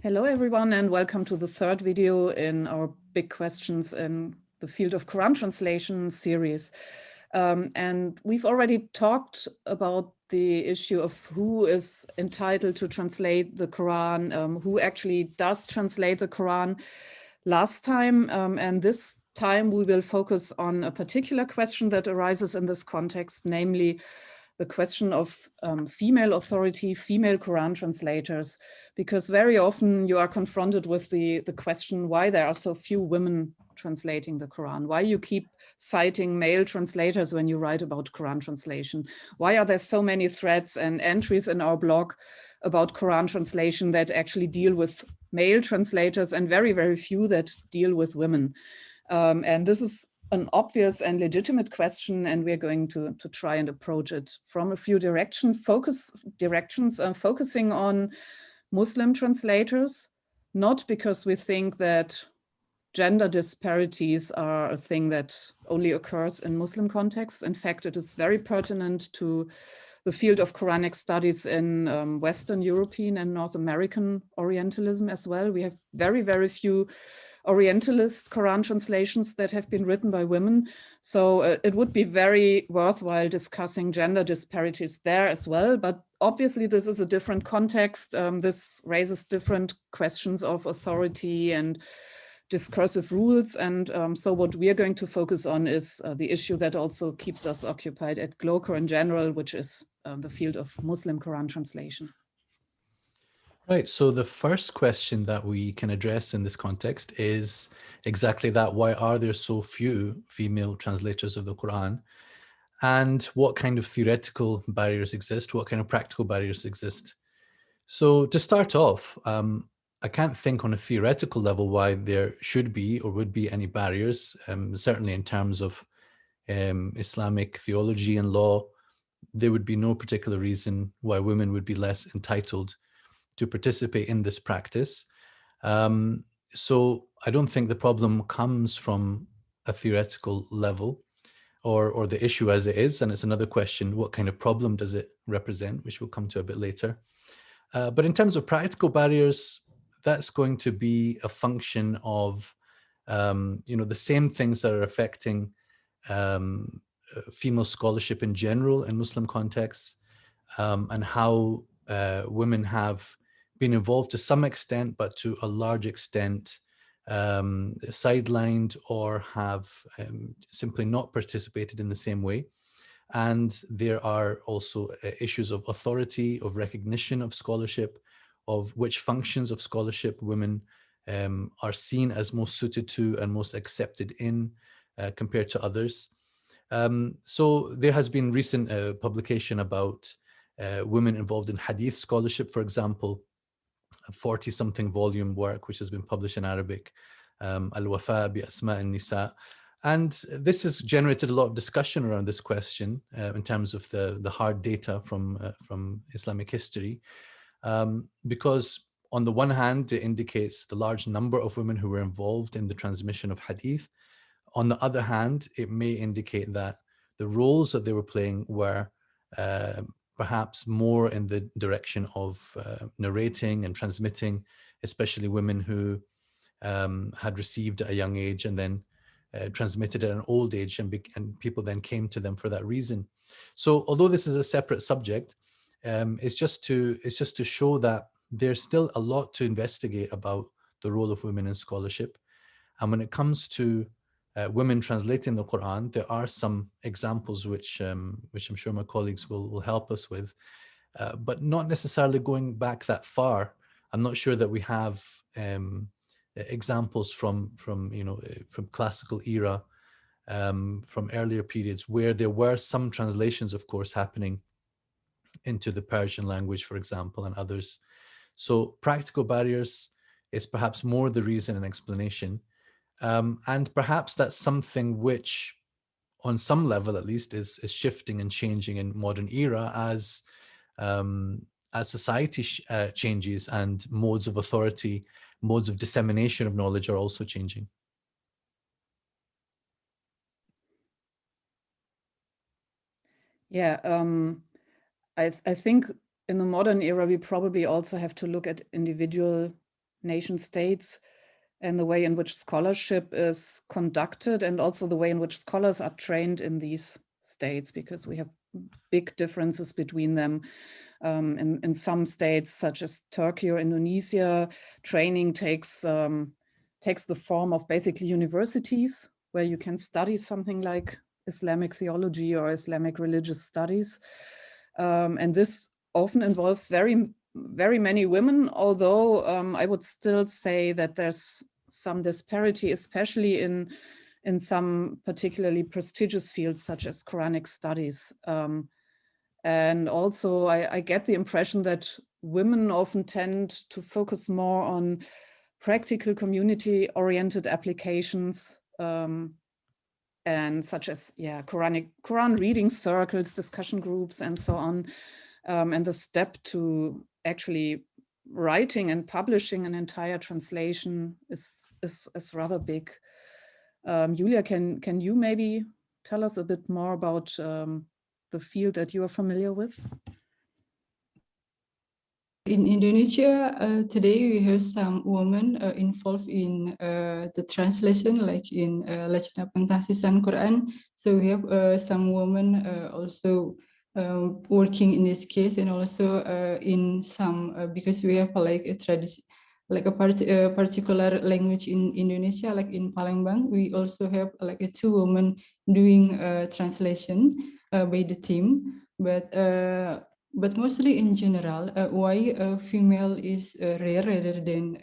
Hello, everyone, and welcome to the third video in our Big Questions in the Field of Quran Translation series. And we've already talked about the issue of who is entitled to translate the Quran, who actually does translate the Quran last time. And this time we will focus on a particular question that arises in this context, namely the question of female authority, female Quran translators, because very often you are confronted with the question why there are so few women translating the Quran, why you keep citing male translators when you write about Quran translation, why are there so many threads and entries in our blog about Quran translation that actually deal with male translators and very, very few that deal with women. And this is an obvious and legitimate question, and we're going to try and approach it from a few directions, focusing on Muslim translators, not because we think that gender disparities are a thing that only occurs in Muslim contexts. In fact, it is very pertinent to the field of Quranic studies in Western European and North American Orientalism as well. We have very, very few Orientalist Quran translations that have been written by women. So it would be very worthwhile discussing gender disparities there as well. But obviously this is a different context. This raises different questions of authority and discursive rules. And so what we are going to focus on is the issue that also keeps us occupied at GloQur in general, which is the field of Muslim Quran translation. Right, so the first question that we can address in this context is exactly that. Why are there so few female translators of the Quran? And what kind of theoretical barriers exist? What kind of practical barriers exist? So to start off, I can't think on a theoretical level why there should be or would be any barriers. Certainly in terms of Islamic theology and law, there would be no particular reason why women would be less entitled to participate in this practice. So I don't think the problem comes from a theoretical level or the issue as it is. And it's another question, what kind of problem does it represent, which we'll come to a bit later. But in terms of practical barriers, that's going to be a function of the same things that are affecting female scholarship in general in Muslim contexts, and how women have been involved to some extent, but to a large extent sidelined or have simply not participated in the same way. And there are also issues of authority, of recognition of scholarship, of which functions of scholarship women are seen as most suited to and most accepted in compared to others. So there has been recent publication about women involved in hadith scholarship, for example, a 40-something volume work which has been published in Arabic, Al-Wafa bi Asma' al-Nisa. And this has generated a lot of discussion around this question in terms of the hard data from Islamic history, because on the one hand, it indicates the large number of women who were involved in the transmission of hadith. On the other hand, it may indicate that the roles that they were playing were perhaps more in the direction of narrating and transmitting, especially women who had received at a young age and then transmitted at an old age, and people then came to them for that reason. So although this is a separate subject, it's just to show that there's still a lot to investigate about the role of women in scholarship. And when it comes to women translating the Quran, there are some examples which I'm sure my colleagues will help us with, but not necessarily going back that far. I'm not sure that we have examples from classical era, from earlier periods where there were some translations, of course, happening into the Persian language, for example, and others. So practical barriers is perhaps more the reason and explanation. And perhaps that's something which, on some level at least, is shifting and changing in modern era as society changes and modes of authority, modes of dissemination of knowledge are also changing. Yeah, I think in the modern era, we probably also have to look at individual nation states and the way in which scholarship is conducted, and also the way in which scholars are trained in these states, because we have big differences between them. In some states, such as Turkey or Indonesia, training takes the form of basically universities where you can study something like Islamic theology or Islamic religious studies. And this often involves very many women, although I would still say that there's some disparity, especially in some particularly prestigious fields such as Quranic studies. And also I get the impression that women often tend to focus more on practical community-oriented applications, and such as Quran reading circles, discussion groups, and so on. And the step to actually writing and publishing an entire translation is rather big. Julia, can you maybe tell us a bit more about the field that you are familiar with? In Indonesia, today we have some women involved in the translation, like in Lajnah Pentahsisan Quran. So we have some women also working in this case, and also in some, because we have like a tradition, like a particular language in Indonesia, like in Palembang, we also have like a 2 women doing translation by the team. But mostly in general, why female is rare rather than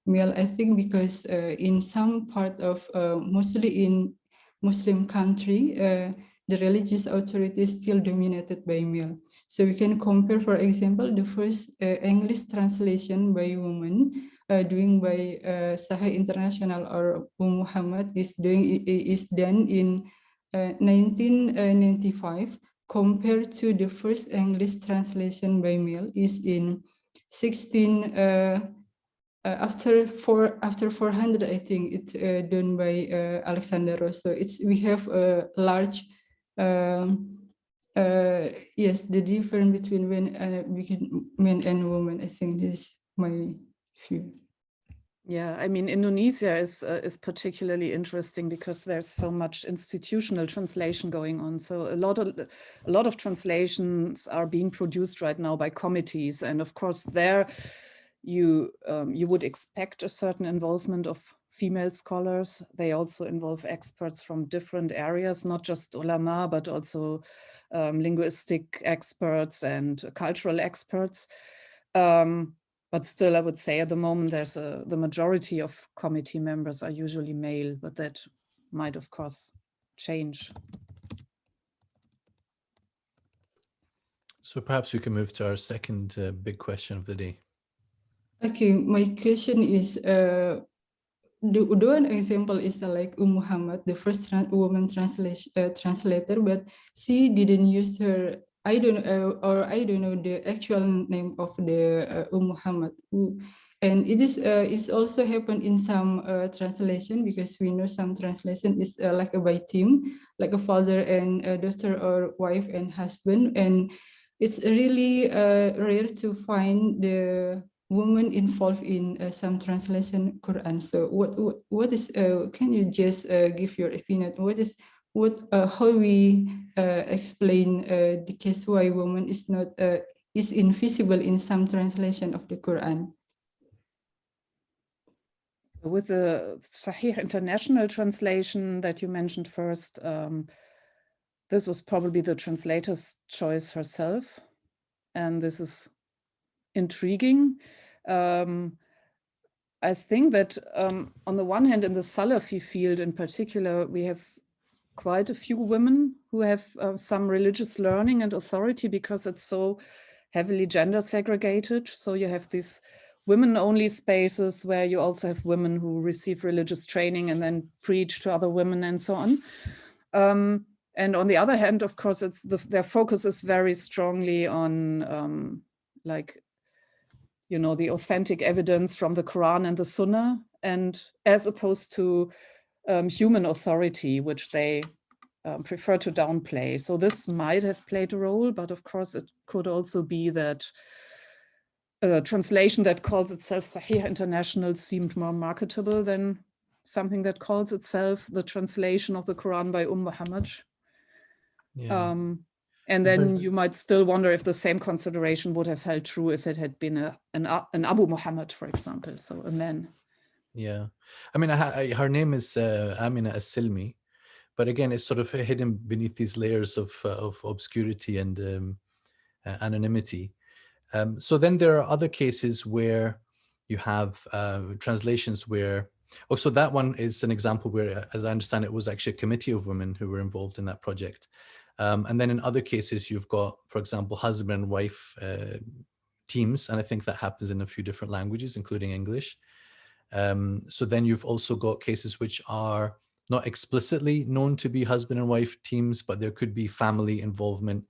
male, I think because in some part of, mostly in Muslim country, the religious authority is still dominated by male. So we can compare, for example, the first English translation by women doing by Sahih International or Muhammad is done in 1995. Compared to the first English translation by male is in 16 after 400, I think it's done by Alexander Rosso. We have a large yes, the difference between men and women. I think this is my view. Yeah, I mean, Indonesia is particularly interesting because there's so much institutional translation going on. So a lot of translations are being produced right now by committees, and of course there you would expect a certain involvement of female scholars. They also involve experts from different areas, not just ulama, but also linguistic experts and cultural experts. But still, I would say at the moment, the majority of committee members are usually male, but that might, of course, change. So perhaps we can move to our second big question of the day. Okay, my question is, the one example is like Muhammad, the first woman translator, but she didn't use her. I don't know the actual name of the Muhammad. And it is it's also happened in some translation, because we know some translation is like a by team, like a father and a daughter, or wife and husband, and it's really rare to find the woman involved in some translation Quran. So what is? Can you just give your opinion? How we explain the case why woman is not is invisible in some translation of the Quran? With the Sahih International translation that you mentioned first, this was probably the translator's choice herself, and this is intriguing. I think that on the one hand, in the Salafi field in particular, we have quite a few women who have some religious learning and authority, because it's so heavily gender segregated. So you have these women-only spaces where you also have women who receive religious training and then preach to other women and so on. And on the other hand, of course, their focus is very strongly on like, you know, the authentic evidence from the Quran and the Sunnah, and as opposed to human authority, which they prefer to downplay. So this might have played a role, but of course it could also be that a translation that calls itself Sahih International seemed more marketable than something that calls itself the translation of the Quran by Muhammad. Yeah. And then you might still wonder if the same consideration would have held true if it had been an Abu Muhammad, for example, so a man. Yeah, I mean, her name is Amina As-Silmi, but again, it's sort of hidden beneath these layers of obscurity and anonymity. So then there are other cases where you have translations where, oh, so that one is an example where, as I understand it, was actually a committee of women who were involved in that project. And then in other cases, you've got, for example, husband and wife teams, and I think that happens in a few different languages, including English. So then you've also got cases which are not explicitly known to be husband and wife teams, but there could be family involvement.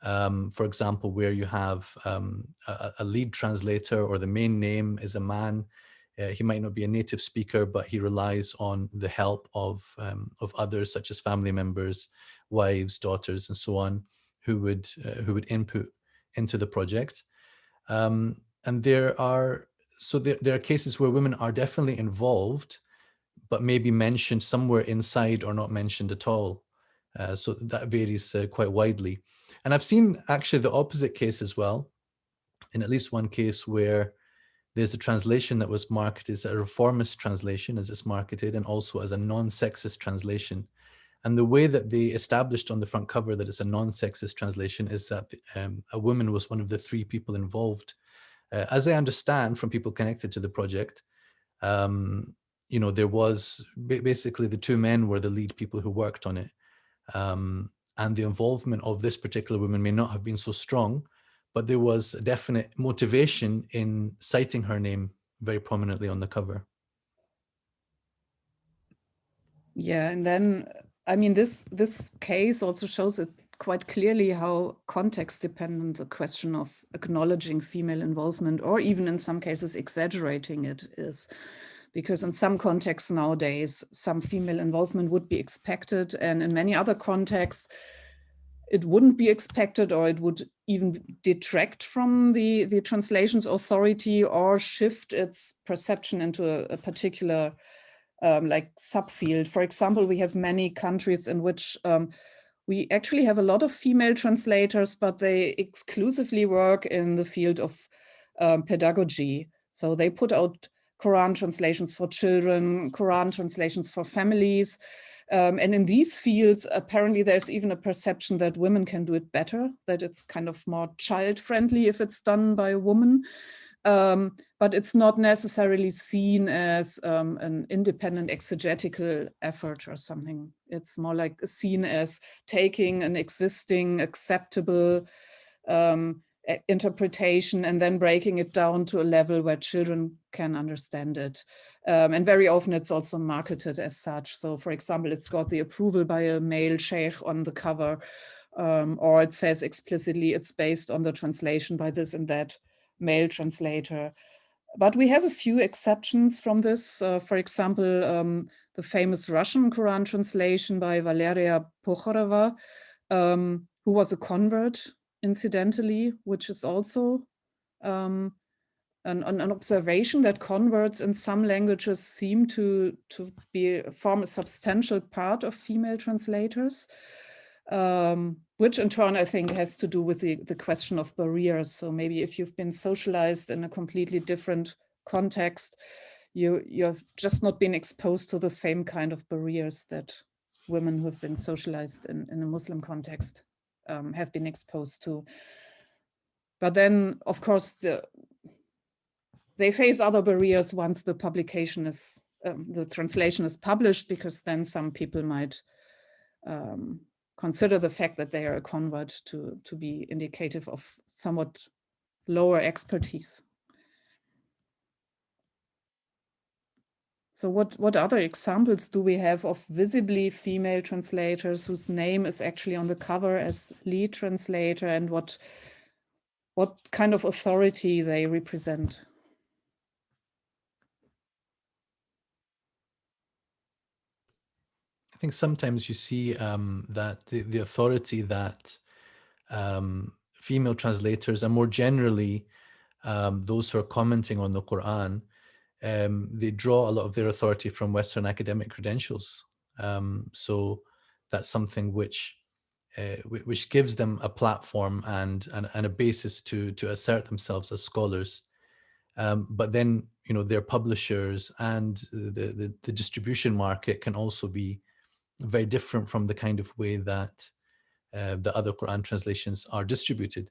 For example, where you have a lead translator, or the main name is a man. He might not be a native speaker, but he relies on the help of others, such as family members, wives, daughters, and so on, who would input into the project. And there are cases where women are definitely involved, but maybe mentioned somewhere inside or not mentioned at all. So that varies quite widely. And I've seen actually the opposite case as well, in at least one case where there's a translation that was marketed as a reformist translation, as it's marketed, and also as a non-sexist translation. And the way that they established on the front cover that it's a non-sexist translation is that a woman was one of the 3 people involved. As I understand from people connected to the project, you know, there was basically the 2 men were the lead people who worked on it. And the involvement of this particular woman may not have been so strong, but there was a definite motivation in citing her name very prominently on the cover. Yeah, and then, I mean, this case also shows it quite clearly how context dependent the question of acknowledging female involvement, or even in some cases exaggerating it, is. Because in some contexts nowadays, some female involvement would be expected, and in many other contexts, it wouldn't be expected, or it would even detract from the translations authority, or shift its perception into a particular like subfield. For example, we have many countries in which we actually have a lot of female translators, but they exclusively work in the field of pedagogy. So they put out Quran translations for children, Quran translations for families. And in these fields, apparently there's even a perception that women can do it better, that it's kind of more child-friendly if it's done by a woman. But it's not necessarily seen as an independent exegetical effort or something. It's more like seen as taking an existing acceptable interpretation and then breaking it down to a level where children can understand it. And very often it's also marketed as such. So for example, it's got the approval by a male sheikh on the cover, or it says explicitly it's based on the translation by this and that male translator. But we have a few exceptions from this. For example, the famous Russian Quran translation by Valeria Pokhorova, who was a convert, incidentally, which is also an observation that converts in some languages seem to form a substantial part of female translators. Which in turn, I think, has to do with the question of barriers. So maybe if you've been socialized in a completely different context, you've just not been exposed to the same kind of barriers that women who have been socialized in a Muslim context have been exposed to. But then, of course, they face other barriers once the publication is, the translation is published, because then some people might consider the fact that they are a convert to be indicative of somewhat lower expertise. So what other examples do we have of visibly female translators whose name is actually on the cover as lead translator, and what kind of authority they represent? I think sometimes you see that the authority that female translators, and more generally those who are commenting on the Quran, they draw a lot of their authority from Western academic credentials. So that's something which gives them a platform and a basis to assert themselves as scholars. But then, you know, their publishers and the distribution market can also be very different from the kind of way that the other Quran translations are distributed.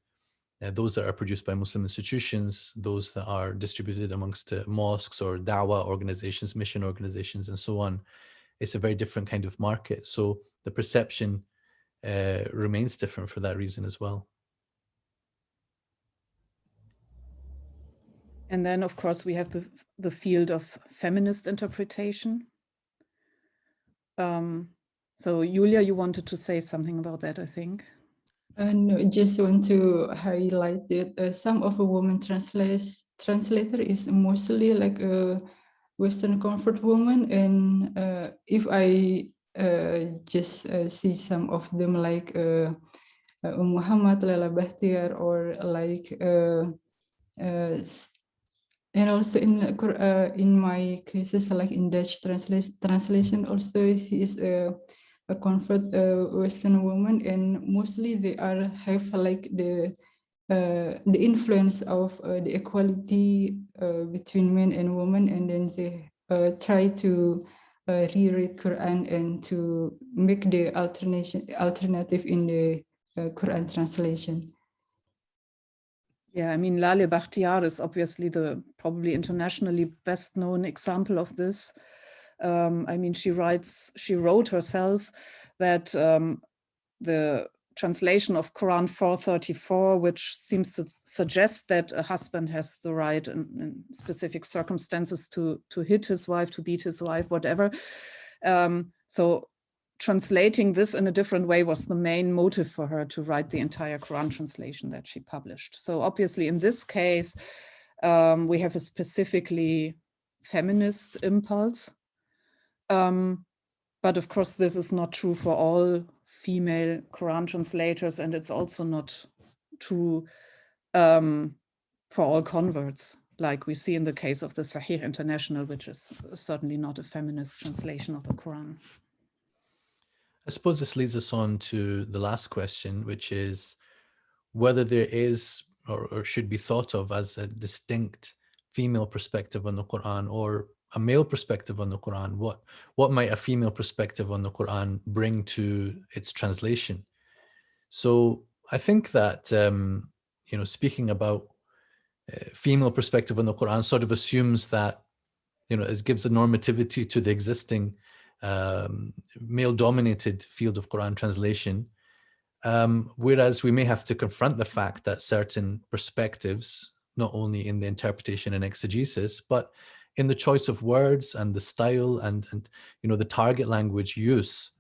Those that are produced by Muslim institutions, those that are distributed amongst mosques or da'wah organizations, mission organizations, and so on. It's a very different kind of market. So the perception remains different for that reason as well. And then, of course, we have the field of feminist interpretation. So, Julia, you wanted to say something about that, I think. No, I just want to highlight that some of a woman translator is mostly like a Western comfort woman, and if I just see some of them like Muhammad, Laila Bahtiar, or like and also in my cases, like in Dutch translation, also she is a comfort Western woman, and mostly they have like the influence of the equality between men and women, and then they try to reread Quran and to make the alternative in the Quran translation. Yeah, I mean, Laila Bahtiar is obviously the probably internationally best known example of this. I mean, she wrote herself that the translation of Quran 434, which seems to suggest that a husband has the right in specific circumstances to hit his wife, to beat his wife, whatever. So translating this in a different way was the main motive for her to write the entire Quran translation that she published. So obviously in this case, we have a specifically feminist impulse. But of course, this is not true for all female Quran translators, and it's also not true for all converts, like we see in the case of the Sahih International, which is certainly not a feminist translation of the Quran. I suppose this leads us on to the last question, which is whether there is or should be thought of as a distinct female perspective on the Quran or a male perspective on the Quran. What might a female perspective on the Quran bring to its translation? So I think that, you know, speaking about female perspective on the Quran sort of assumes that, you know, it gives a normativity to the existing male-dominated field of Quran translation, whereas we may have to confront the fact that certain perspectives, not only in the interpretation and exegesis, but in the choice of words and the style and you know, the target language use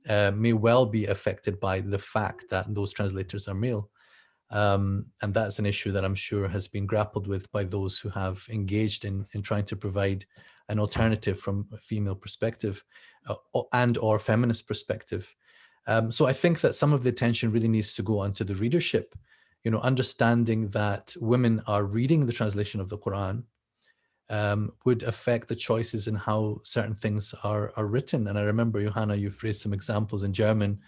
may well be affected by the fact that those translators are male. And that's an issue that I'm sure has been grappled with by those who have engaged in trying to provide an alternative from a female perspective and or feminist perspective. So I think that some of the attention really needs to go onto the readership, you know, understanding that women are reading the translation of the Quran would affect the choices in how certain things are written. And I remember, Johanna, you've raised some examples in German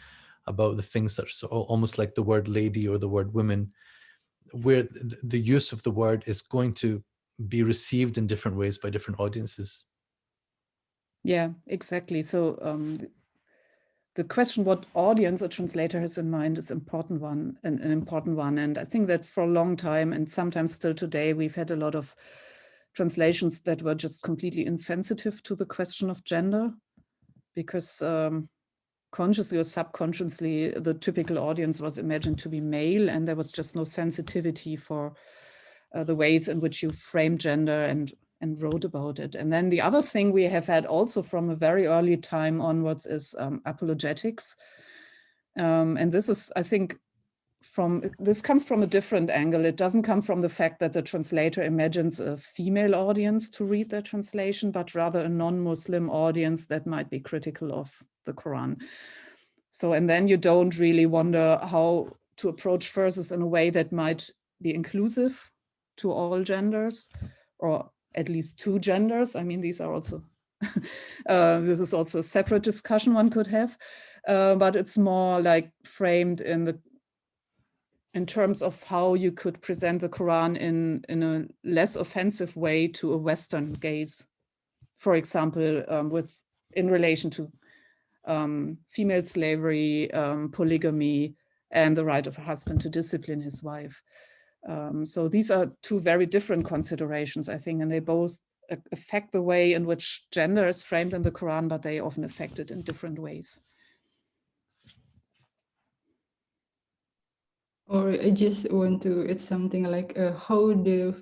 about the things that are so almost like the word lady or the word women, where the use of the word is going to be received in different ways by different audiences. Yeah, exactly. So the question what audience a translator has in mind is an important one. And I think that for a long time, and sometimes still today, we've had a lot of translations that were just completely insensitive to the question of gender, because consciously or subconsciously, the typical audience was imagined to be male, and there was just no sensitivity for the ways in which you frame gender and wrote about it. And then the other thing we have had also from a very early time onwards is apologetics. And this is, I think, this comes from a different angle. It doesn't come from the fact that the translator imagines a female audience to read their translation, but rather a non-Muslim audience that might be critical of the Quran. So, and then you don't really wonder how to approach verses in a way that might be inclusive to all genders, or at least two genders. I mean, these are also, this is also a separate discussion one could have, but it's more like framed in terms of how you could present the Quran in a less offensive way to a Western gaze. For example, in relation to female slavery, polygamy, and the right of a husband to discipline his wife. So these are two very different considerations, I think, and they both affect the way in which gender is framed in the Quran, but they often affect it in different ways. Or I just want to add something like how the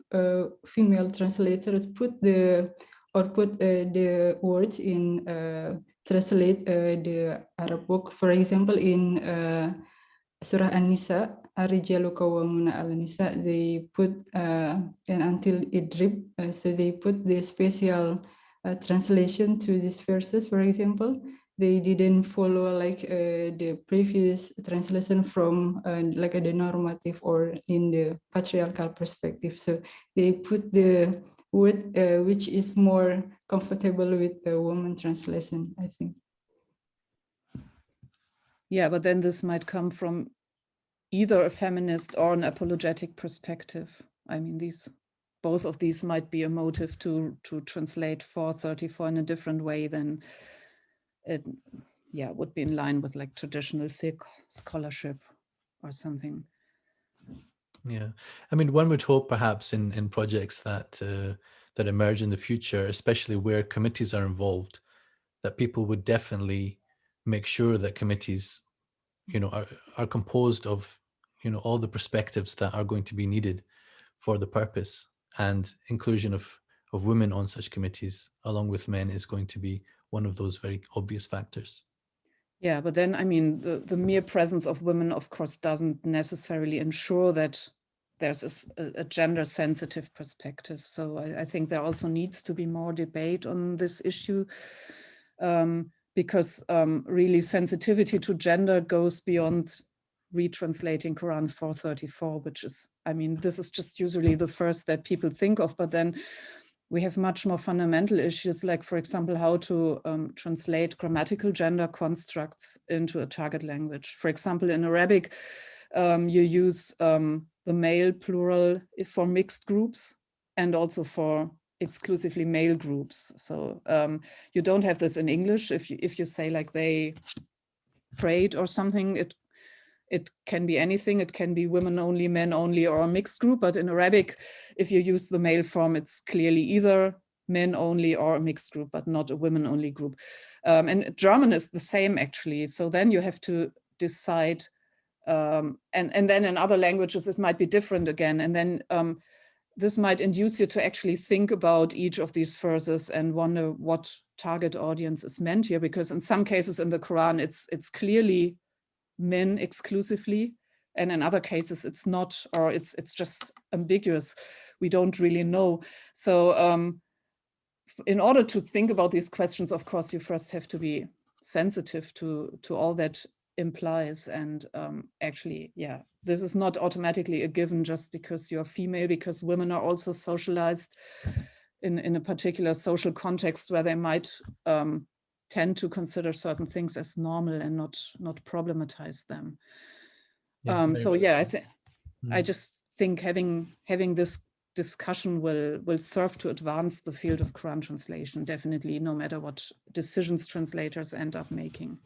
female translators put the words in translate the Arab book. For example, in Surah An-Nisa, Ar-Rijalu Qawwamuna 'ala Nisa, they put and until idrib, so they put the special translation to these verses. For example, they didn't follow like the previous translation from like the normative or in the patriarchal perspective. So they put the word which is more comfortable with the woman translation, I think. Yeah, but then this might come from either a feminist or an apologetic perspective. I mean, both of these might be a motive to translate 434 in a different way than it would be in line with like traditional fiqh scholarship or something. Yeah, I mean, one would hope perhaps in projects that that emerge in the future, especially where committees are involved, that people would definitely make sure that committees, you know, are composed of, you know, all the perspectives that are going to be needed for the purpose, and inclusion of women on such committees along with men is going to be one of those very obvious factors. Yeah, but then, I mean, the mere presence of women, of course, doesn't necessarily ensure that there's a gender-sensitive perspective. So I think there also needs to be more debate on this issue, because really sensitivity to gender goes beyond retranslating Quran 434, which is, I mean, this is just usually the first that people think of, but then we have much more fundamental issues, like, for example, how to translate grammatical gender constructs into a target language. For example, in Arabic, you use the male plural for mixed groups and also for exclusively male groups. So you don't have this in English. If you say like they prayed or something, it can be anything. It can be women only, men only, or a mixed group. But in Arabic, if you use the male form, it's clearly either men only or a mixed group, but not a women only group. And German is the same, actually. So then you have to decide. And then in other languages, it might be different again. And then this might induce you to actually think about each of these verses and wonder what target audience is meant here. Because in some cases in the Quran, it's clearly men exclusively, and in other cases it's not, or it's just ambiguous. We don't really know. So in order to think about these questions, of course, you first have to be sensitive to all that implies. And actually, yeah, this is not automatically a given just because you're female, because women are also socialized in a particular social context where they might tend to consider certain things as normal and not problematize them. Yeah, so yeah, I Mm. just think having this discussion will serve to advance the field of Quran translation, definitely, no matter what decisions translators end up making.